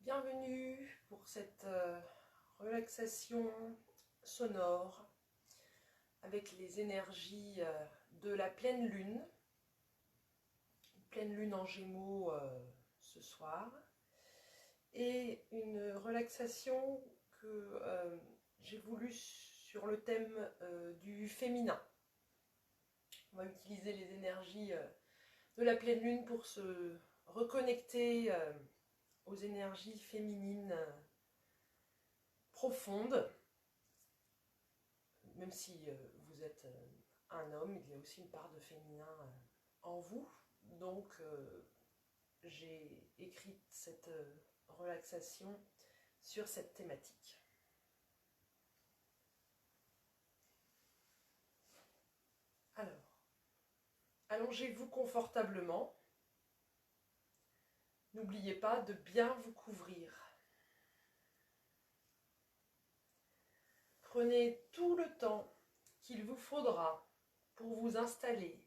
Bienvenue pour cette relaxation sonore avec les énergies de la pleine lune en Gémeaux ce soir, et une relaxation que j'ai voulu sur le thème du féminin. On va utiliser les énergies de la pleine lune pour se reconnecter aux énergies féminines profondes. Même si vous êtes un homme, il y a aussi une part de féminin en vous. Donc j'ai écrit cette relaxation sur cette thématique. Alors, allongez-vous confortablement. N'oubliez pas de bien vous couvrir. Prenez tout le temps qu'il vous faudra pour vous installer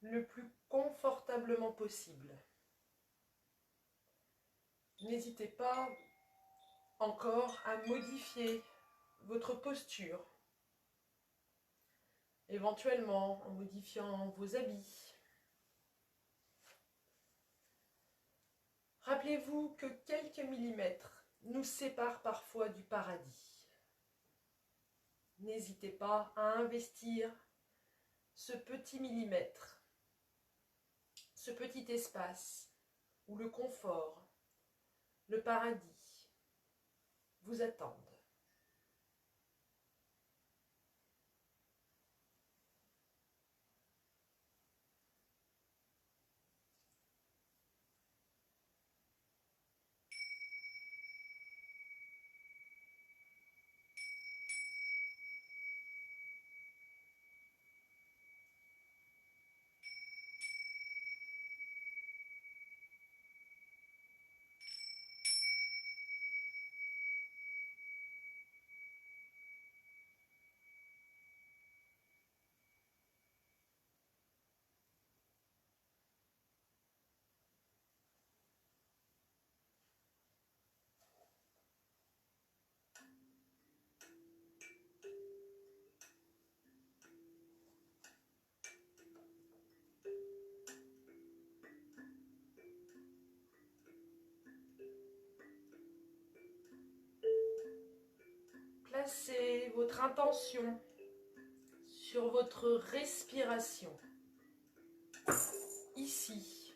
le plus confortablement possible. N'hésitez pas encore à modifier votre posture, éventuellement en modifiant vos habits. Rappelez-vous que quelques millimètres nous séparent parfois du paradis. N'hésitez pas à investir ce petit millimètre, ce petit espace où le confort, le paradis vous attendent. Placez votre intention sur votre respiration, ici,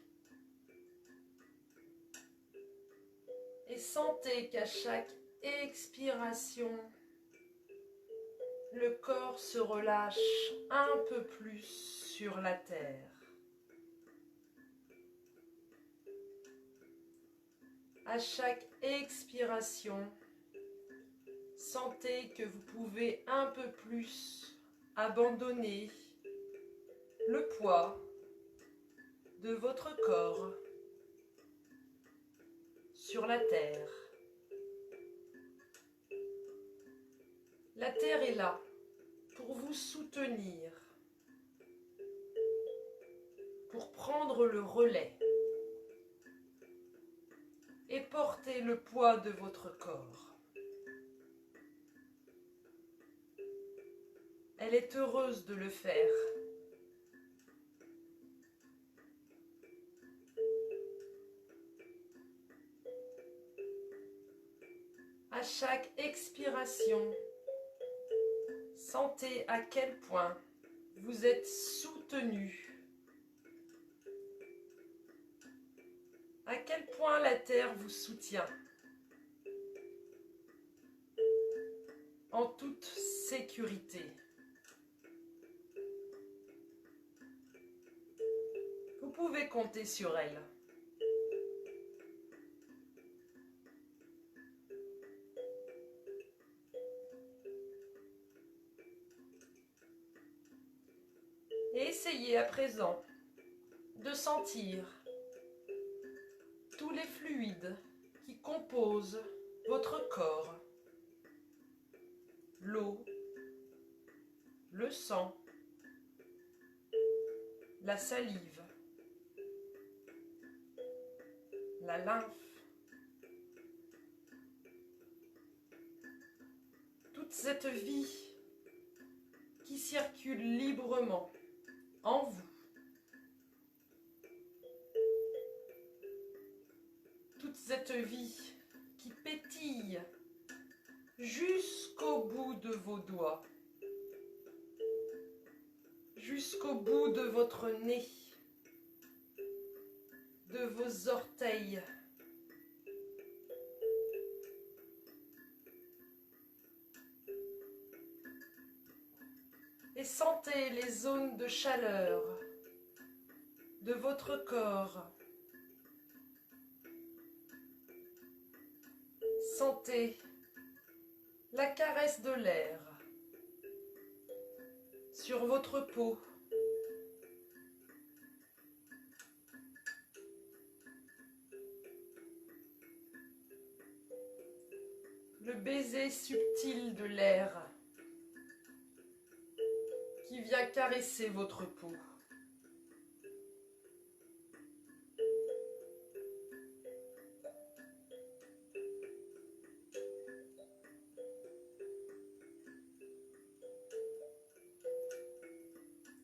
et sentez qu'à chaque expiration, le corps se relâche un peu plus sur la terre. À chaque expiration, sentez que vous pouvez un peu plus abandonner le poids de votre corps sur la terre. La terre est là pour vous soutenir, pour prendre le relais et porter le poids de votre corps. Elle est heureuse de le faire. À chaque expiration, sentez à quel point vous êtes soutenu, à quel point la terre vous soutient, en toute sécurité. Vous pouvez compter sur elle. Et essayez à présent de sentir tous les fluides qui composent votre corps. L'eau, le sang, la salive, la lymphe, toute cette vie qui circule librement en vous. Toute cette vie qui pétille jusqu'au bout de vos doigts, jusqu'au bout de votre nez, de vos orteils, et sentez les zones de chaleur de votre corps. Sentez la caresse de l'air sur votre peau. Le baiser subtil de l'air qui vient caresser votre peau.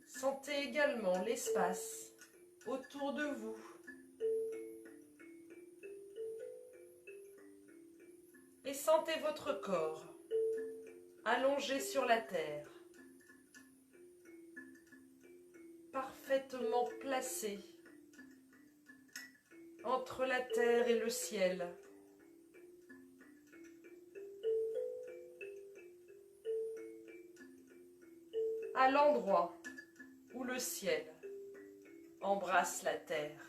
Sentez également l'espace autour de vous. Et sentez votre corps allongé sur la terre, parfaitement placé entre la terre et le ciel. À l'endroit où le ciel embrasse la terre.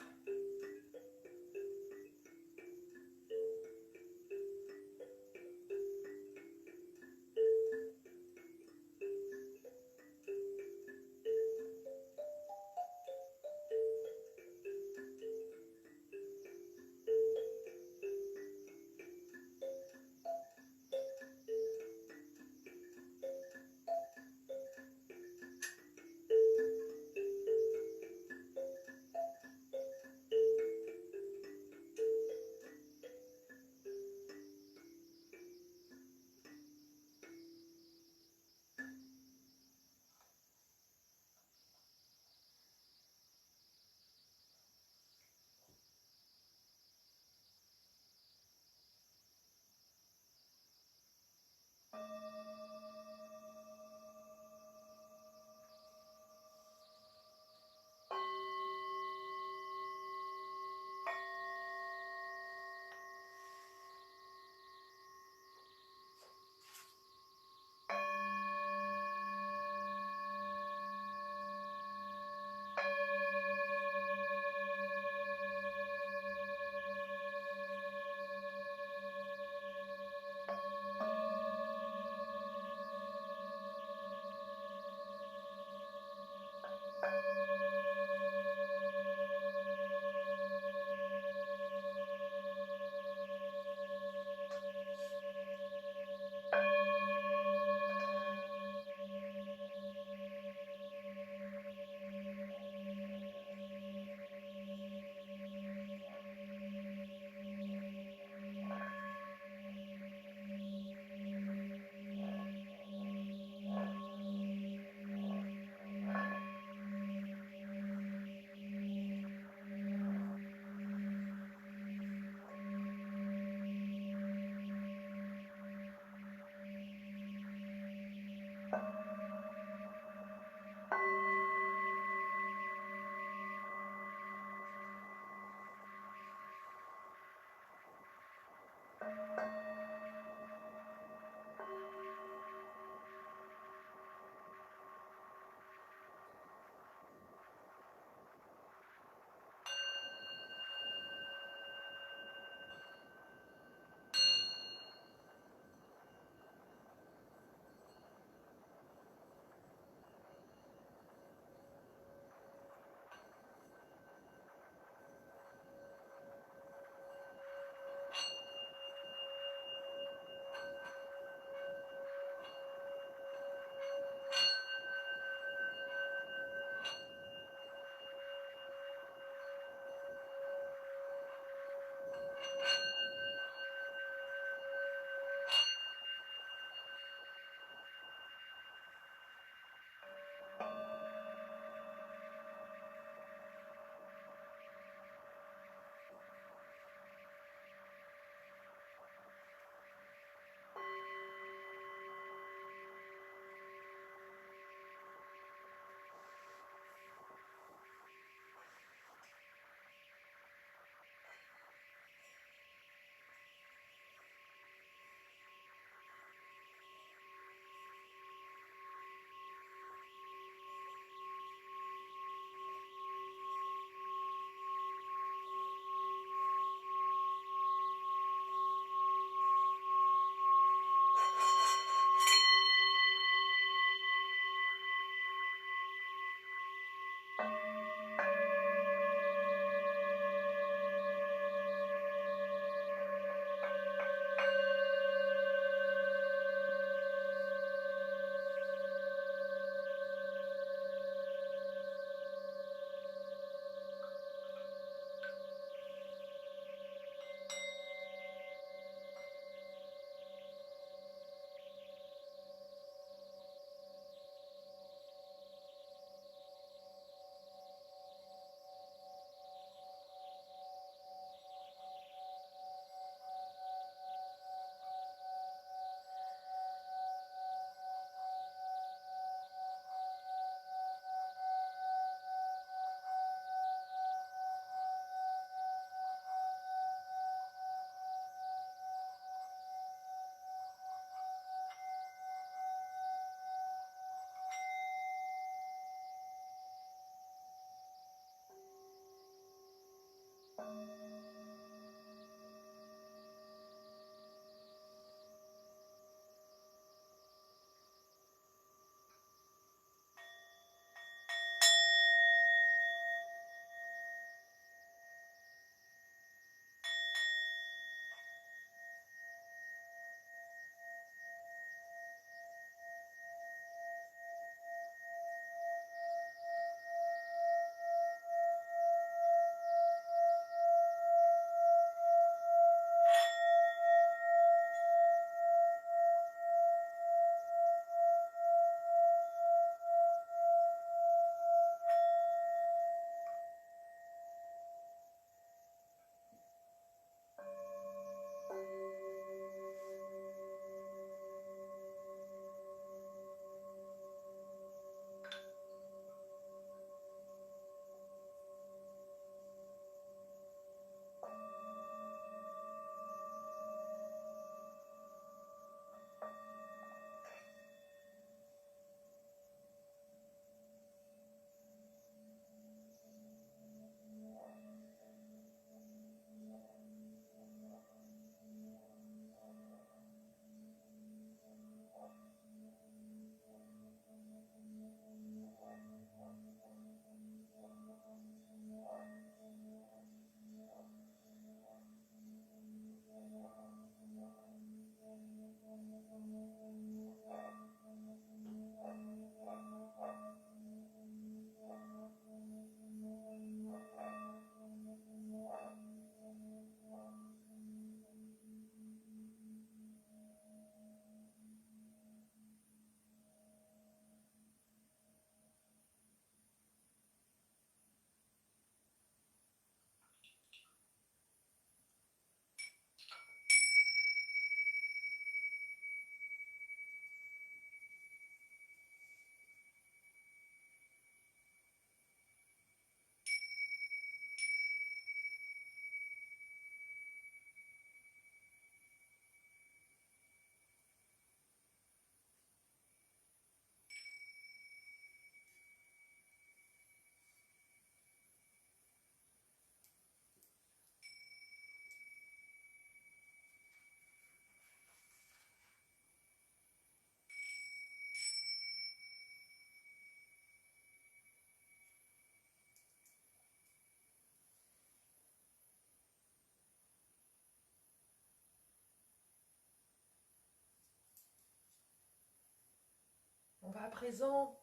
à présent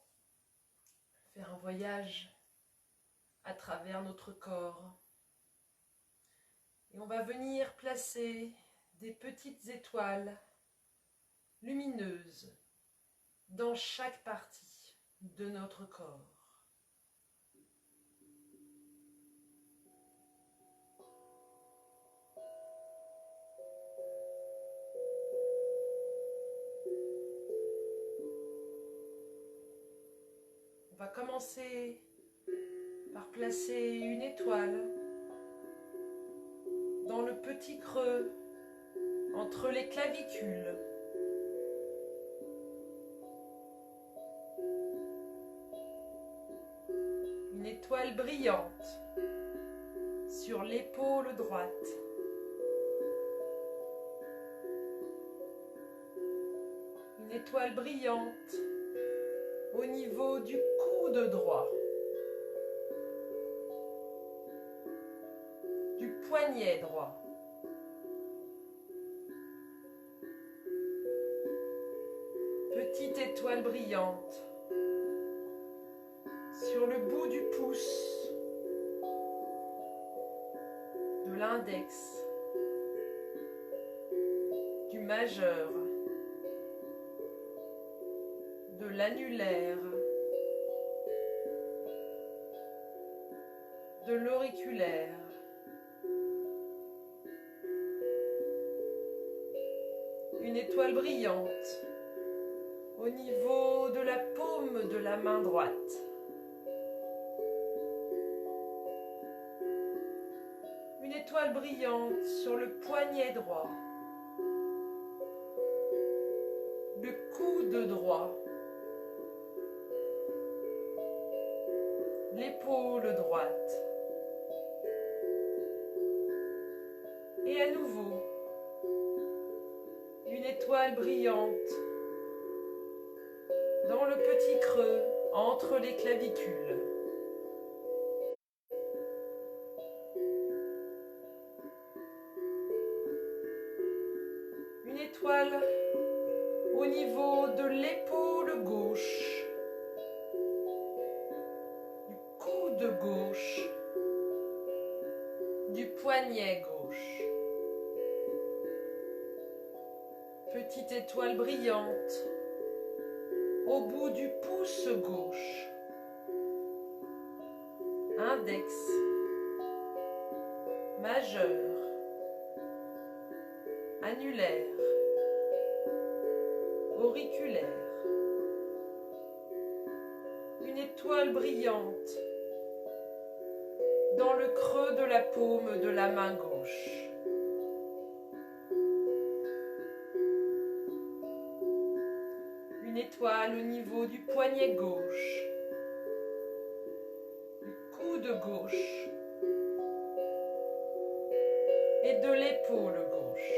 faire un voyage à travers notre corps. Et on va venir placer des petites étoiles lumineuses dans chaque partie de notre corps. On va commencer par placer une étoile dans le petit creux entre les clavicules. Une étoile brillante sur l'épaule droite. Une étoile brillante au niveau du coude droit, du poignet droit. Petite étoile brillante sur le bout du pouce, de l'index, du majeur, de l'annulaire, de l'auriculaire. Une étoile brillante au niveau de la paume de la main droite. Une étoile brillante sur le poignet droit, le coude droit, l'épaule droite. Et à nouveau, une étoile brillante dans le petit creux entre les clavicules. Une étoile au niveau de l'épaule gauche, du coude gauche, du poignet gauche. Petite étoile brillante au bout du pouce gauche, index, majeur, annulaire, auriculaire. Une étoile brillante dans le creux de la paume de la main gauche. Une étoile au niveau du poignet gauche, du coude gauche et de l'épaule gauche.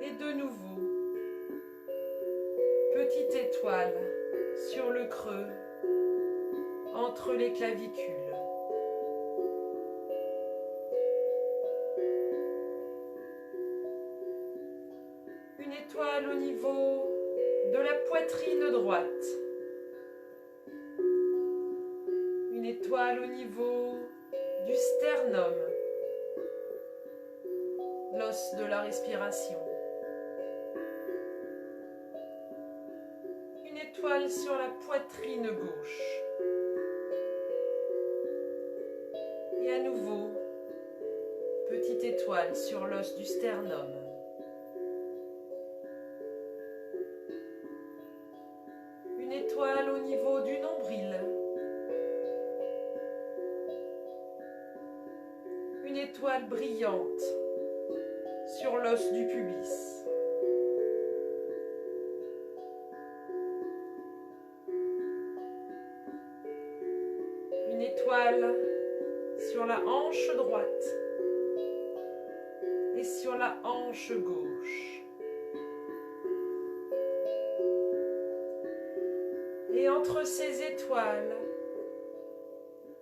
Et de nouveau, petite étoile sur le creux entre les clavicules. Une étoile au niveau de la poitrine droite. Une étoile au niveau du sternum, l'os de la respiration. Une étoile sur la poitrine gauche. Et à nouveau, petite étoile sur l'os du sternum. Une étoile au niveau du nombril. Une étoile brillante sur l'os du pubis. Une étoile sur la hanche droite et sur la hanche gauche. Et entre ces étoiles,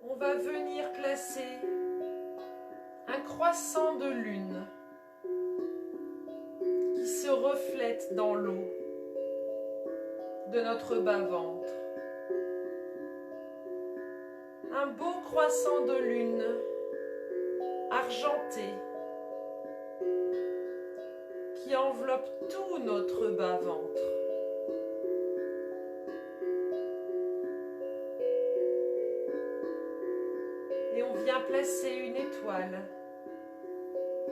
on va venir placer un croissant de lune qui se reflète dans l'eau de notre bas-ventre. Un beau croissant de lune argenté qui enveloppe tout notre bas-ventre. Et on vient placer une étoile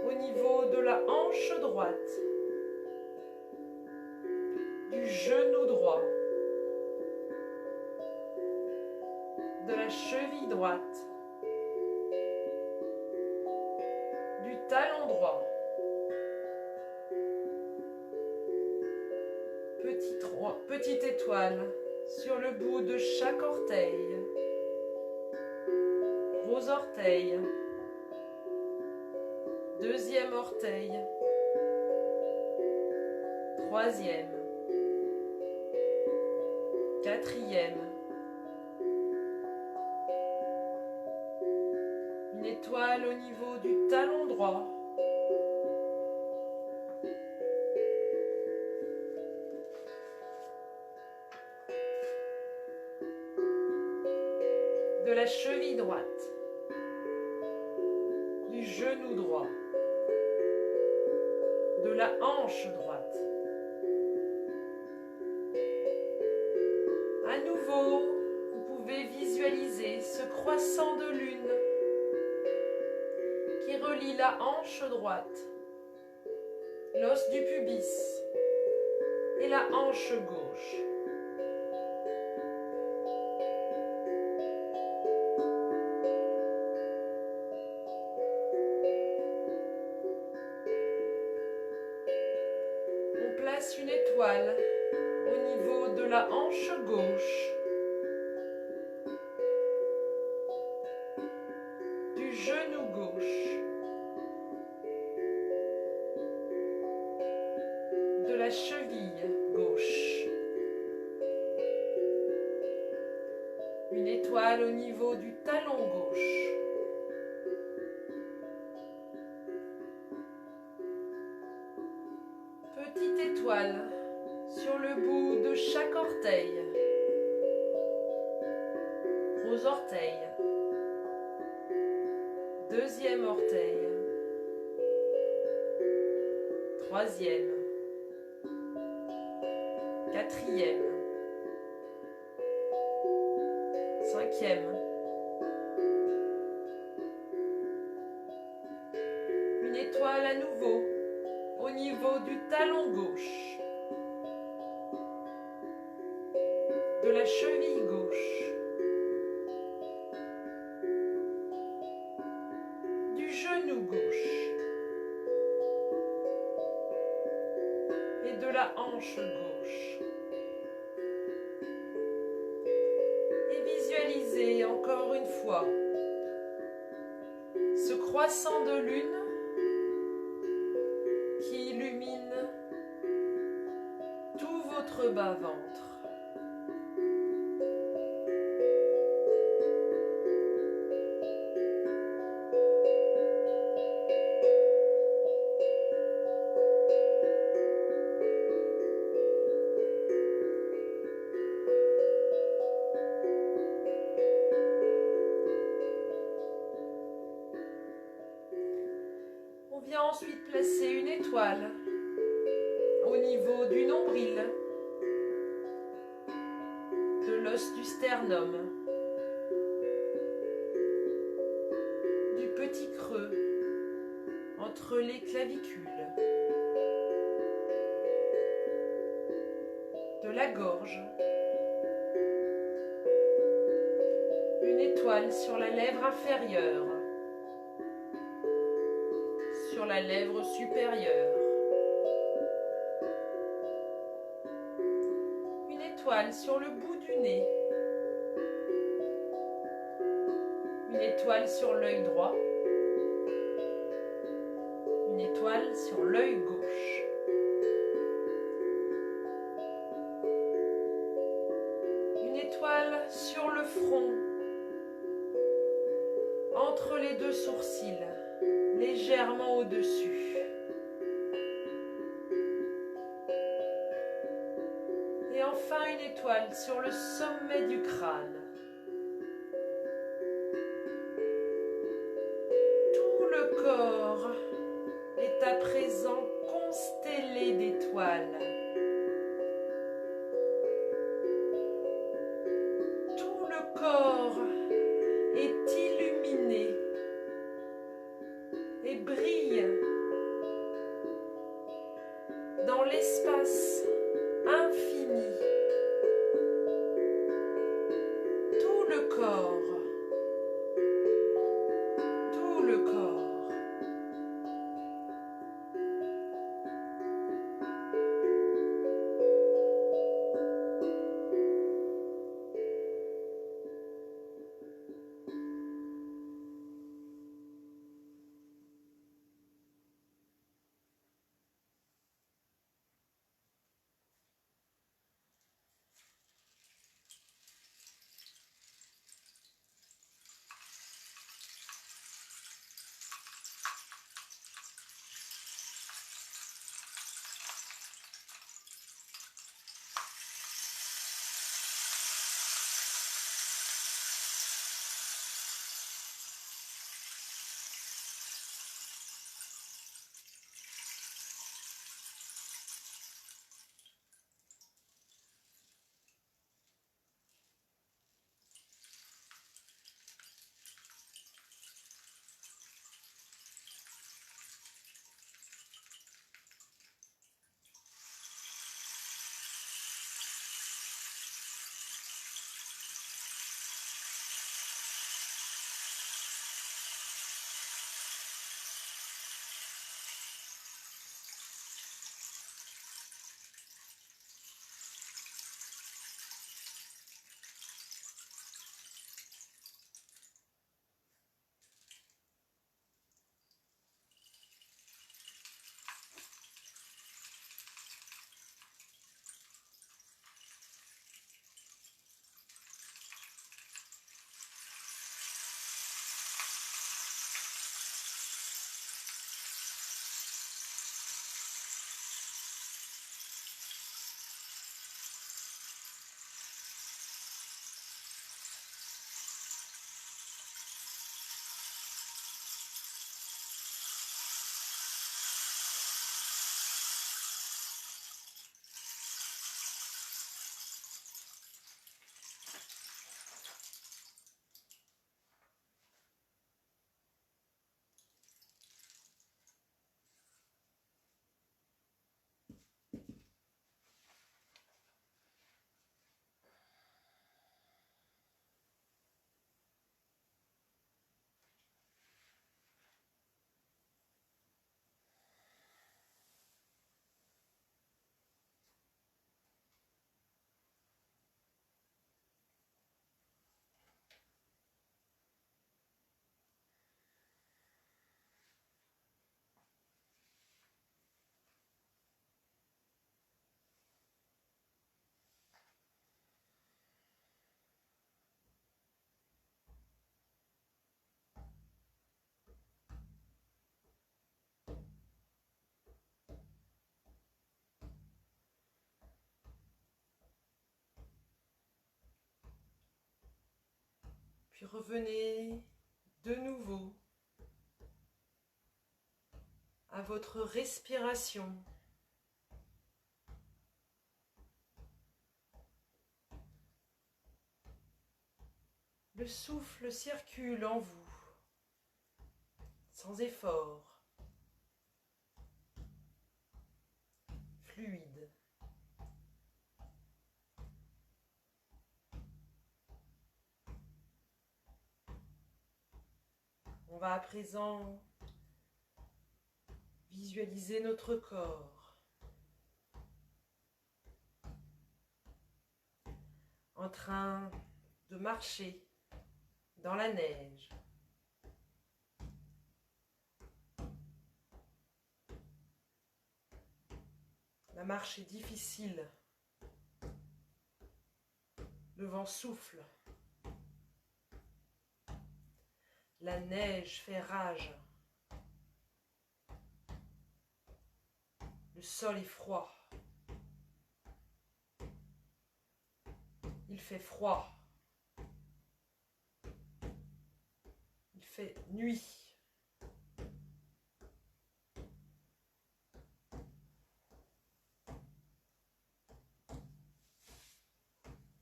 au niveau de la hanche droite, du genou droit, de la cheville droite, du talon droit. Petite étoile sur le bout de chaque orteil, gros orteil, deuxième orteil, troisième, quatrième, une étoile au niveau du talon droit, de la cheville droite, du genou droit, de la hanche droite. À nouveau, vous pouvez visualiser ce croissant de lune qui relie la hanche droite, l'os du pubis et la hanche gauche. Une étoile au niveau de la hanche gauche, du genou gauche, de la cheville gauche, une étoile au niveau du talon gauche, étoile sur le bout de chaque orteil, gros orteil, deuxième orteil, troisième, quatrième, cinquième, une étoile à nouveau au niveau du talon gauche, de la cheville gauche, du genou gauche et de la hanche gauche. Et visualisez encore une fois ce croissant de lune qui illumine tout votre bas-ventre. On vient ensuite placer une étoile au niveau du nombril, de l'os du sternum, du petit creux entre les clavicules, de la gorge, une étoile sur la lèvre inférieure, sur la lèvre supérieure, une étoile sur le bout du nez, une étoile sur l'œil droit, une étoile sur l'œil gauche, une étoile sur le front, entre les deux sourcils, légèrement au-dessus. une étoile sur le sommet du crâne. Tout le corps est à présent constellé d'étoiles. Tout le corps est illuminé et brille dans l'espace infini. Tout le corps, tout le corps. Puis revenez de nouveau à votre respiration. Le souffle circule en vous, sans effort, fluide. On va à présent visualiser notre corps en train de marcher dans la neige. La marche est difficile. Le vent souffle. La neige fait rage. Le sol est froid. fait froid. Il fait nuit.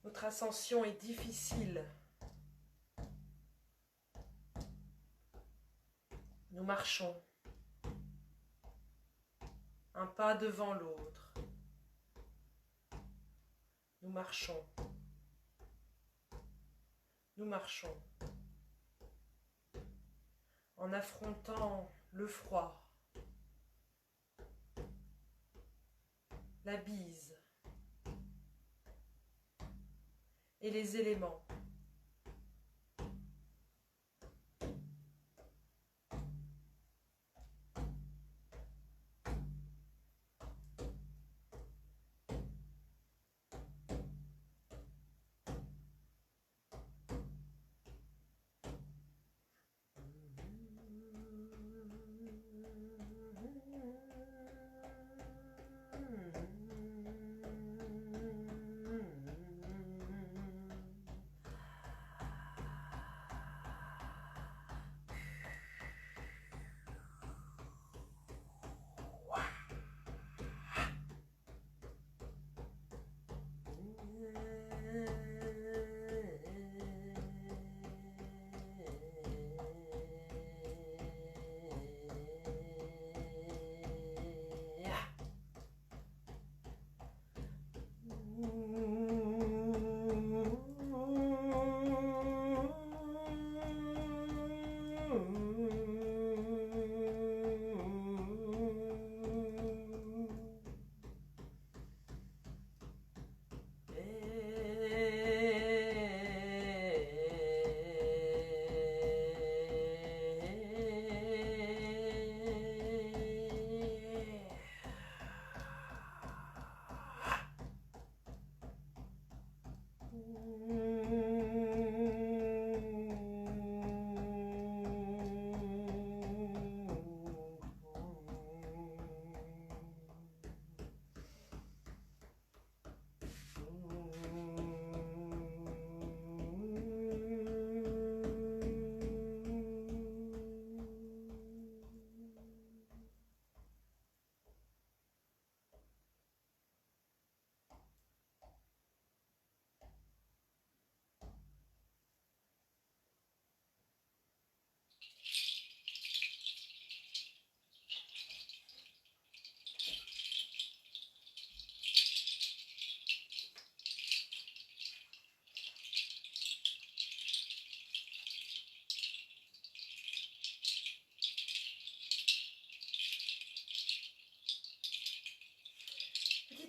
Notre ascension est difficile. Nous marchons un pas devant l'autre. Nous marchons. Nous marchons en affrontant le froid, la bise et les éléments.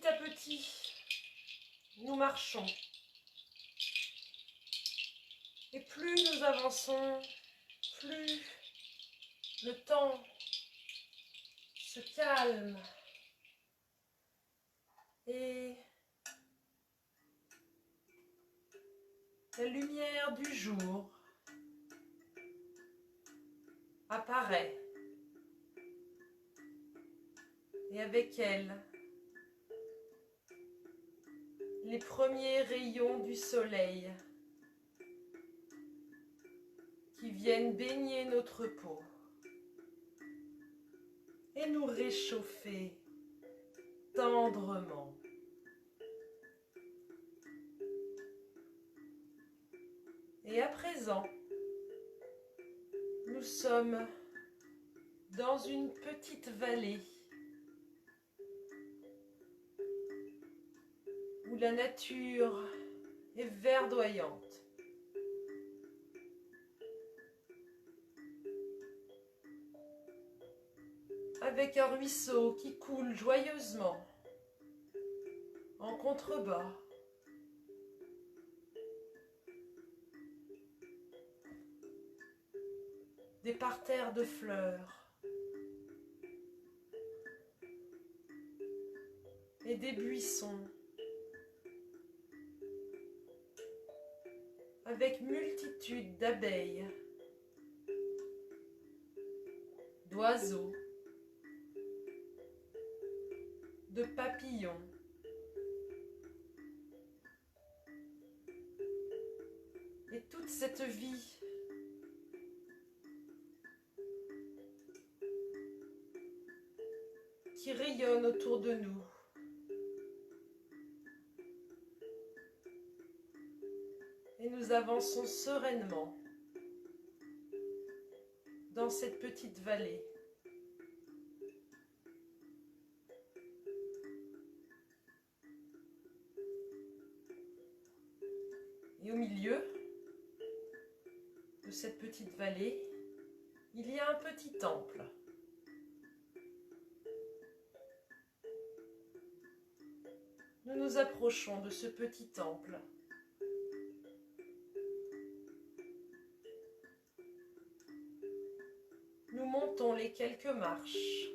Petit à petit, nous marchons. Et plus nous avançons, plus le temps se calme. Et la lumière du jour apparaît. Et avec elle, les premiers rayons du soleil qui viennent baigner notre peau et nous réchauffer tendrement. Et à présent, nous sommes dans une petite vallée où la nature est verdoyante. Avec un ruisseau qui coule joyeusement en contrebas. Des parterres de fleurs et des buissons avec multitude d'abeilles, d'oiseaux, de papillons, toute cette vie qui rayonne autour de nous. Et nous avançons sereinement dans cette petite vallée. Et au milieu de cette petite vallée, il y a un petit temple. Nous nous approchons de ce petit temple. Nous montons les quelques marches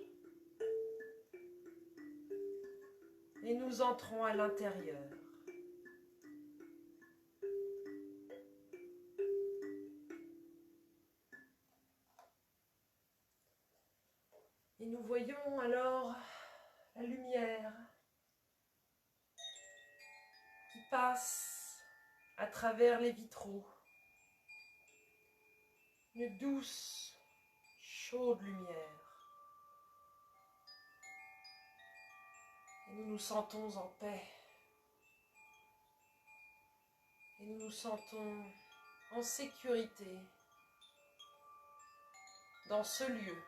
et nous entrons à l'intérieur. Et nous voyons alors la lumière qui passe à travers les vitraux. Une douce, chaude lumière. Et nous nous sentons en paix. Et nous nous sentons en sécurité dans ce lieu.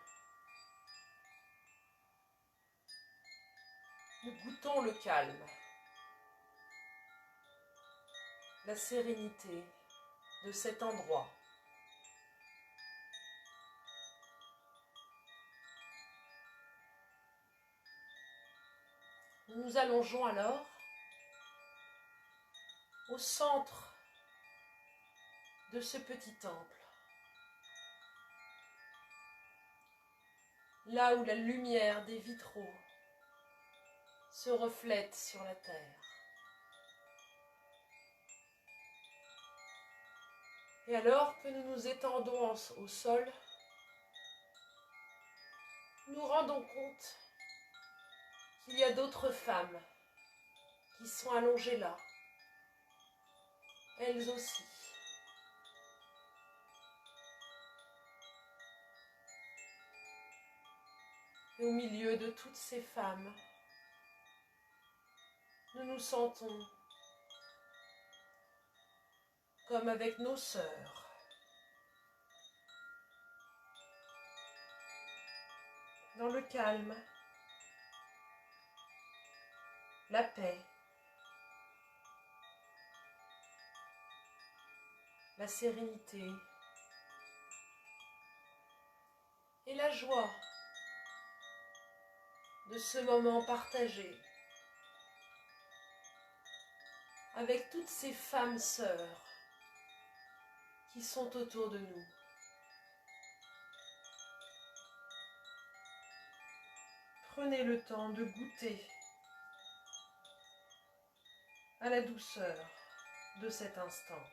Nous goûtons le calme, la sérénité de cet endroit. Nous nous allongeons alors au centre de ce petit temple, là où la lumière des vitraux se reflète sur la terre. Et alors que nous nous étendons au sol, nous rendons compte qu'il y a d'autres femmes qui sont allongées là, elles aussi. Et au milieu de toutes ces femmes, nous nous sentons comme avec nos sœurs. Dans le calme, la paix, la sérénité et la joie de ce moment partagé avec toutes ces femmes sœurs qui sont autour de nous. Prenez le temps de goûter à la douceur de cet instant.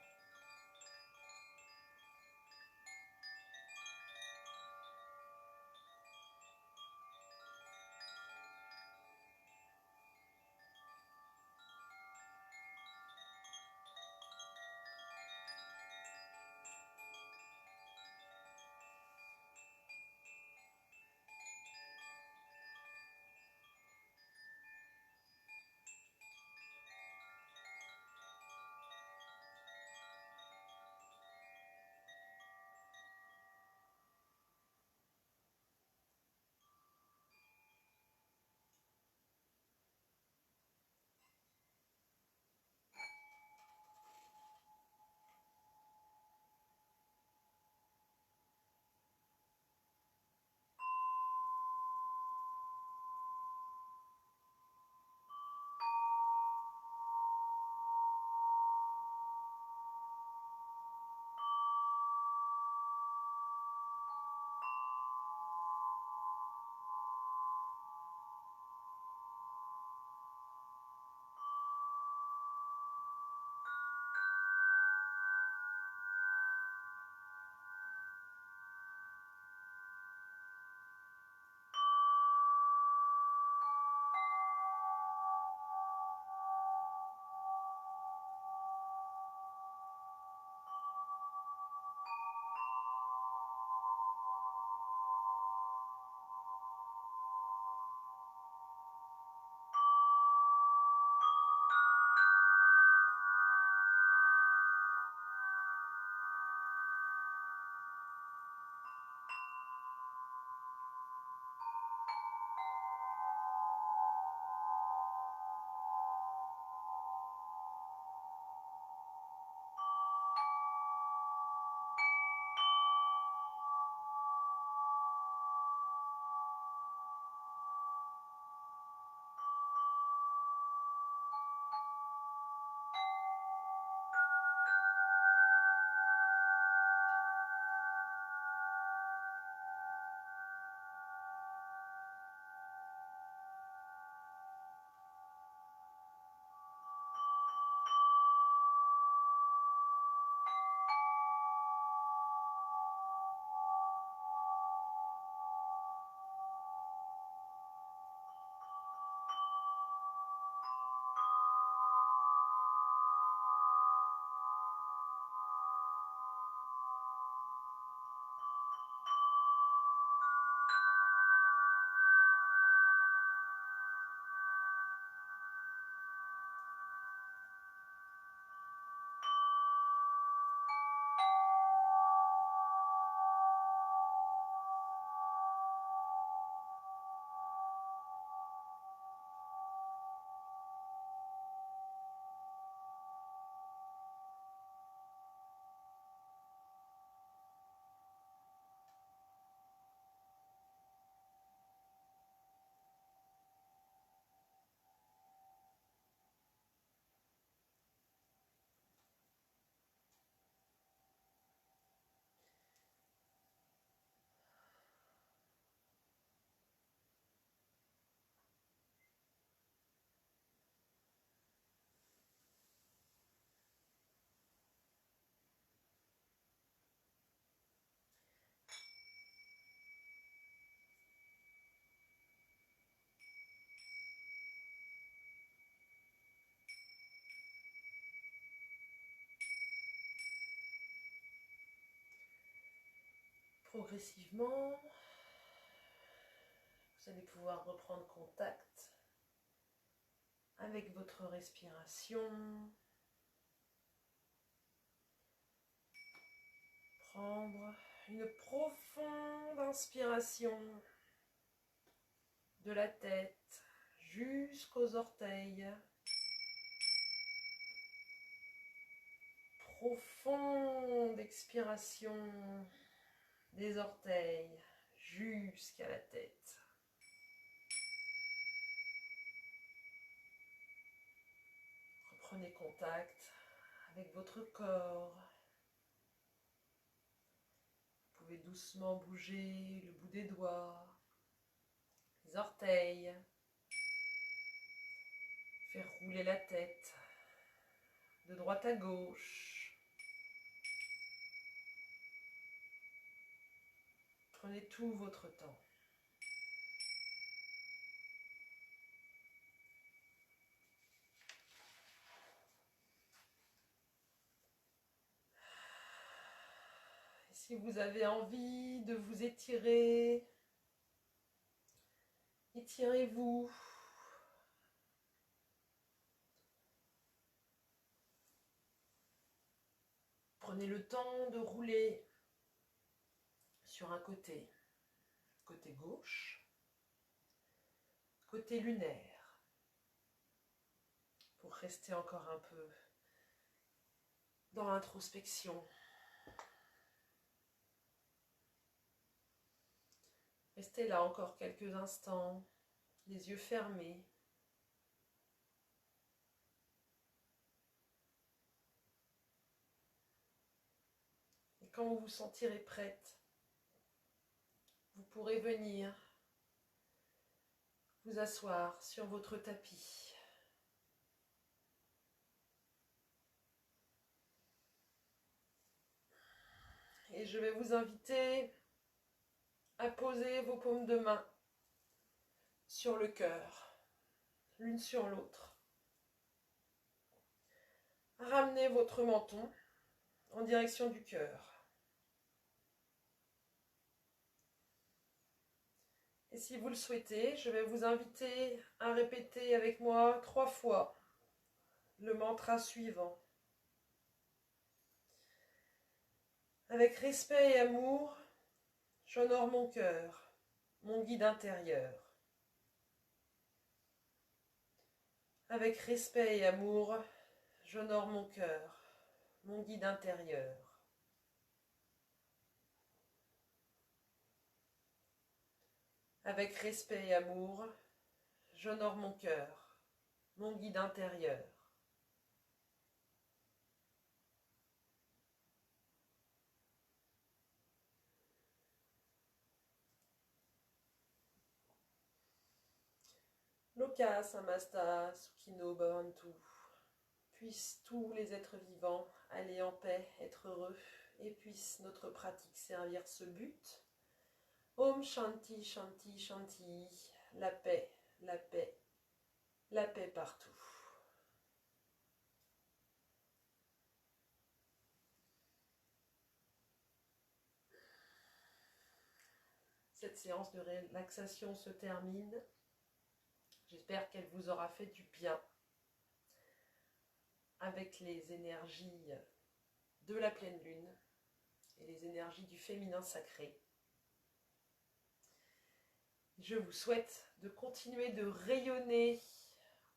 Progressivement, vous allez pouvoir reprendre contact avec votre respiration. Prendre une profonde inspiration de la tête jusqu'aux orteils. Profonde expiration des orteils jusqu'à la tête. Reprenez contact avec votre corps. Vous pouvez doucement bouger le bout des doigts, les orteils, faire rouler la tête de droite à gauche. Prenez tout votre temps. Et si vous avez envie de vous étirer, étirez-vous. Prenez le temps de rouler sur un côté, côté gauche, côté lunaire, pour rester encore un peu dans l'introspection. Restez là encore quelques instants, les yeux fermés. Et quand vous vous sentirez prête, vous pourrez venir vous asseoir sur votre tapis. Et je vais vous inviter à poser vos paumes de main sur le cœur, l'une sur l'autre. Ramenez votre menton en direction du cœur. Et si vous le souhaitez, je vais vous inviter à répéter avec moi 3 fois le mantra suivant. Avec respect et amour, j'honore mon cœur, mon guide intérieur. Avec respect et amour, j'honore mon cœur, mon guide intérieur. Avec respect et amour, j'honore mon cœur, mon guide intérieur. Loka Samasta Sukhino Bhavantu. Puissent tous les êtres vivants aller en paix, être heureux, et puisse notre pratique servir ce but. Om Shanti Shanti Shanti. La paix, la paix, la paix partout. Cette séance de relaxation se termine. J'espère qu'elle vous aura fait du bien avec les énergies de la pleine lune et les énergies du féminin sacré. Je vous souhaite de continuer de rayonner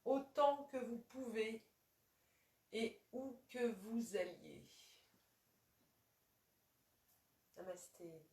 autant que vous pouvez et où que vous alliez. Namasté.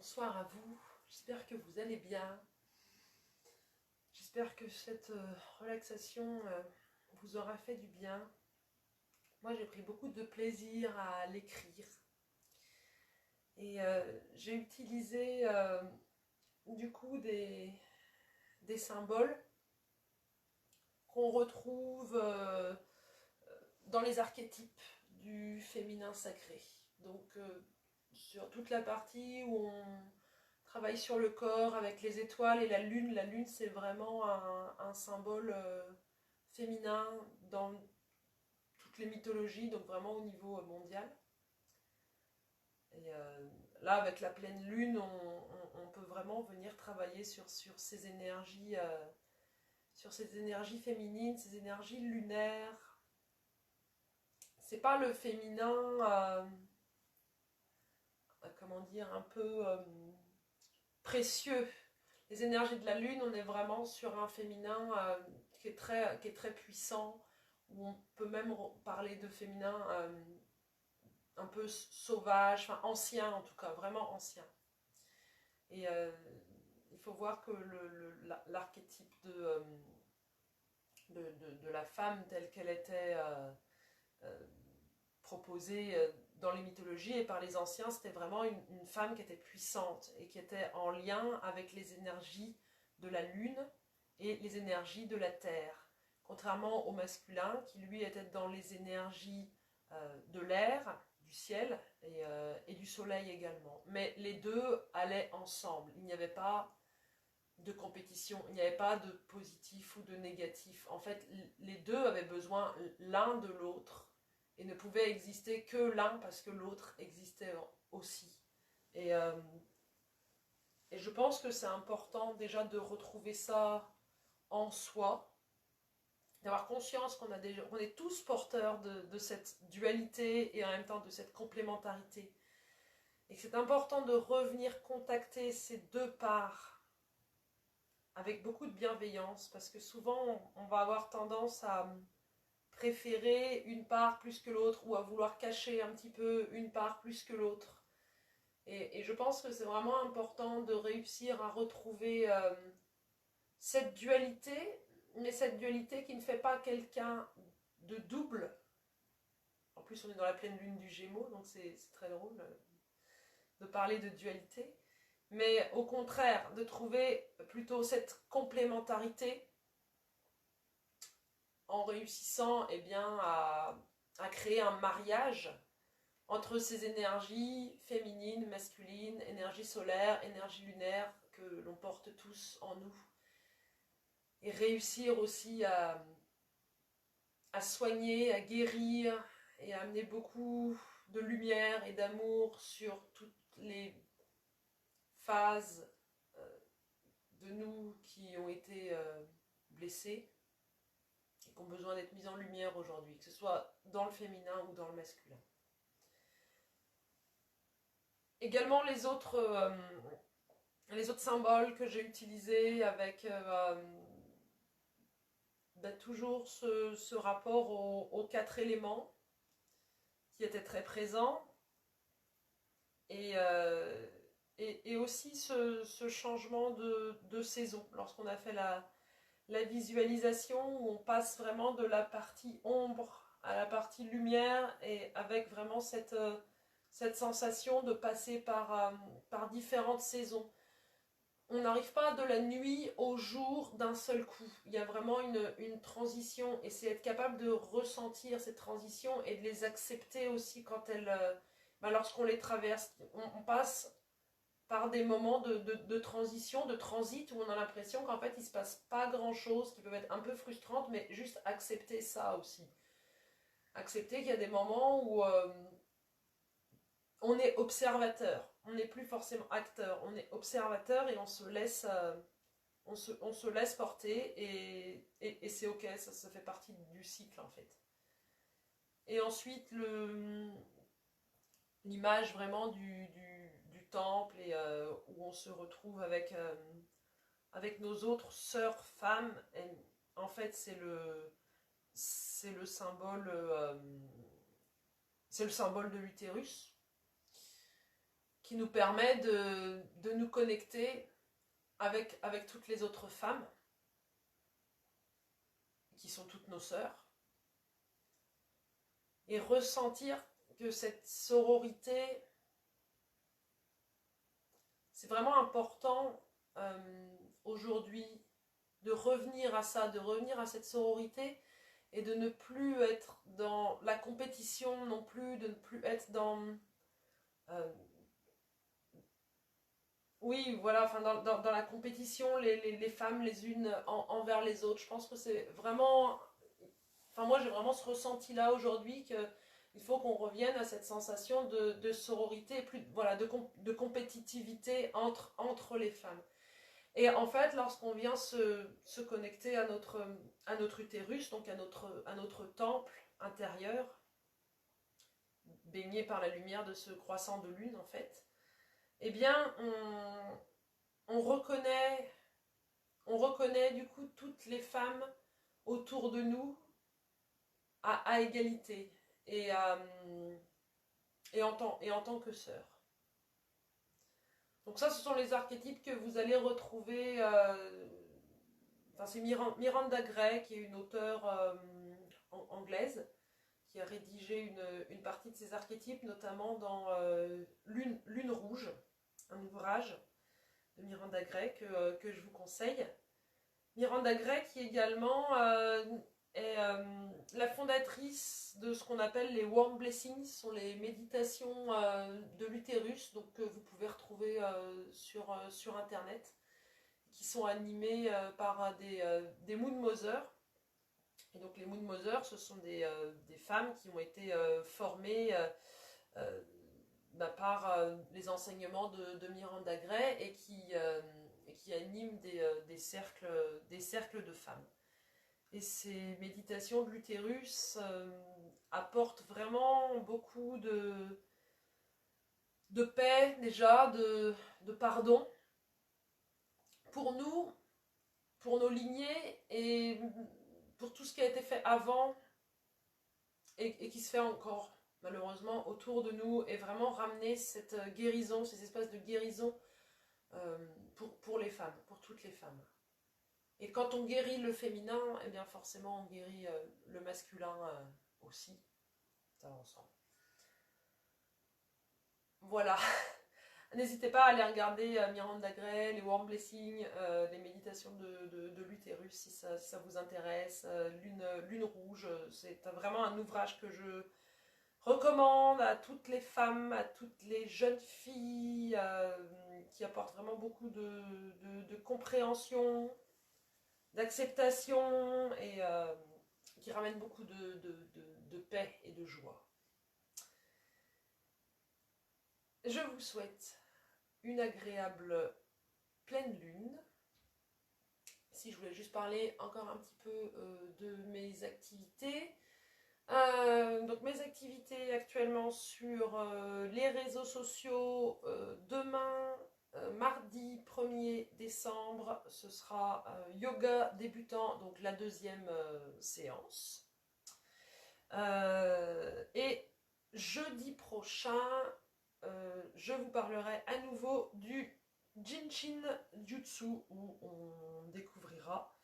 Bonsoir à vous, j'espère que vous allez bien. J'espère que cette relaxation vous aura fait du bien. Moi j'ai pris beaucoup de plaisir à l'écrire. Et j'ai utilisé du coup des symboles qu'on retrouve dans les archétypes du féminin sacré. Donc sur toute la partie où on travaille sur le corps avec les étoiles et la lune c'est vraiment un symbole féminin dans toutes les mythologies, donc vraiment au niveau mondial. Et là avec la pleine lune on peut vraiment venir travailler sur ces énergies féminines, ces énergies lunaires. C'est pas le féminin comment dire, un peu précieux. Les énergies de la lune, on est vraiment sur un féminin qui est très puissant, où on peut même parler de féminin un peu sauvage, enfin ancien en tout cas, vraiment ancien. Et il faut voir que l'archétype de la femme telle qu'elle était proposée dans les mythologies et par les anciens, c'était vraiment une femme qui était puissante et qui était en lien avec les énergies de la lune et les énergies de la terre. Contrairement au masculin qui lui était dans les énergies de l'air, du ciel et du soleil également. Mais les deux allaient ensemble. Il n'y avait pas de compétition, il n'y avait pas de positif ou de négatif. En fait, les deux avaient besoin l'un de l'autre et ne pouvaient exister que l'un parce que l'autre existait aussi. Et je pense que c'est important déjà de retrouver ça en soi, d'avoir conscience qu'on est tous porteurs de cette dualité et en même temps de cette complémentarité. Et que c'est important de revenir contacter ces deux parts avec beaucoup de bienveillance, parce que souvent on va avoir tendance à préférer une part plus que l'autre ou à vouloir cacher un petit peu une part plus que l'autre. Et je pense que c'est vraiment important de réussir à retrouver cette dualité, mais cette dualité qui ne fait pas quelqu'un de double. En plus, on est dans la pleine lune du Gémeaux, donc c'est très drôle de parler de dualité. Mais au contraire, de trouver plutôt cette complémentarité en réussissant à créer un mariage entre ces énergies féminines, masculines, énergie solaire, énergie lunaire que l'on porte tous en nous. Et réussir aussi à soigner, à guérir et à amener beaucoup de lumière et d'amour sur toutes les phases de nous qui ont été blessées et qui ont besoin d'être mises en lumière aujourd'hui, que ce soit dans le féminin ou dans le masculin. Également les autres symboles que j'ai utilisés avec toujours ce rapport aux 4 éléments qui était très présent et aussi ce changement de saison lorsqu'on a fait la visualisation où on passe vraiment de la partie ombre à la partie lumière et avec vraiment cette sensation de passer par différentes saisons. On n'arrive pas de la nuit au jour d'un seul coup. Il y a vraiment une transition et c'est être capable de ressentir ces transitions et de les accepter aussi quand lorsqu'on les traverse. On passe par des moments de transition, de transit où on a l'impression qu'en fait il ne se passe pas grand chose, qui peuvent être un peu frustrantes, mais juste accepter ça aussi. Accepter qu'il y a des moments où on est observateur, on n'est plus forcément acteur, on est observateur et on se laisse porter et c'est ok, ça fait partie du cycle en fait. Et ensuite l'image vraiment du temple et où on se retrouve avec nos autres sœurs femmes, et en fait c'est le symbole de l'utérus qui nous permet de nous connecter avec toutes les autres femmes, qui sont toutes nos sœurs, et ressentir que cette sororité, c'est vraiment important aujourd'hui de revenir à ça, de revenir à cette sororité et de ne plus être dans la compétition non plus, de ne plus être dans... oui, voilà, enfin dans la compétition, les femmes les unes envers les autres. Je pense que c'est vraiment... Enfin, moi, j'ai vraiment ce ressenti-là aujourd'hui qu'il faut qu'on revienne à cette sensation de sororité et plus, voilà, de compétitivité entre les femmes. Et en fait, lorsqu'on vient se connecter à notre utérus, donc à notre temple intérieur, baigné par la lumière de ce croissant de lune, en fait, eh bien, on reconnaît du coup toutes les femmes autour de nous à égalité et en tant que sœurs. Donc ça, ce sont les archétypes que vous allez retrouver. Enfin, c'est Miranda Gray, qui est une auteure anglaise, qui a rédigé une partie de ces archétypes, notamment dans Lune Rouge, un ouvrage de Miranda Gray que je vous conseille. Miranda Gray qui également est la fondatrice de ce qu'on appelle les Warm Blessings, ce sont les méditations de l'utérus, donc que vous pouvez retrouver sur internet, qui sont animées par des Moon Mothers. Et donc les Moon Mothers, ce sont des femmes qui ont été formées par les enseignements de Miranda Gray et qui animent des cercles de femmes. Et ces méditations de l'utérus apportent vraiment beaucoup de paix déjà, de pardon pour nous, pour nos lignées et pour tout ce qui a été fait avant et qui se fait encore malheureusement autour de nous, et vraiment ramener cette guérison, ces espaces de guérison pour les femmes, pour toutes les femmes. Et quand on guérit le féminin, eh bien forcément on guérit le masculin aussi. Ça va ensemble. Voilà. N'hésitez pas à aller regarder Miranda Gray, les Warm Blessings, les méditations de l'utérus si ça vous intéresse. Lune Rouge, c'est vraiment un ouvrage que je recommande à toutes les femmes, à toutes les jeunes filles, qui apporte vraiment beaucoup de compréhension, d'acceptation et qui ramène beaucoup de paix et de joie. Je vous souhaite une agréable pleine lune. Si je voulais juste parler encore un petit peu de mes activités. Donc mes activités actuellement sur les réseaux sociaux, demain, mardi 1er décembre, ce sera yoga débutant, donc la deuxième séance. Et jeudi prochain, je vous parlerai à nouveau du Jinshin Jutsu, où on découvrira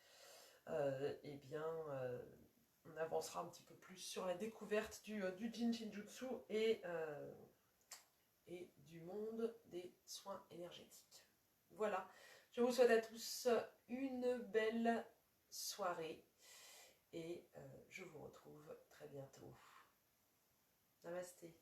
on avancera un petit peu plus sur la découverte du Jinshin Jutsu et du monde des soins énergétiques. Voilà, je vous souhaite à tous une belle soirée et je vous retrouve très bientôt. Namasté.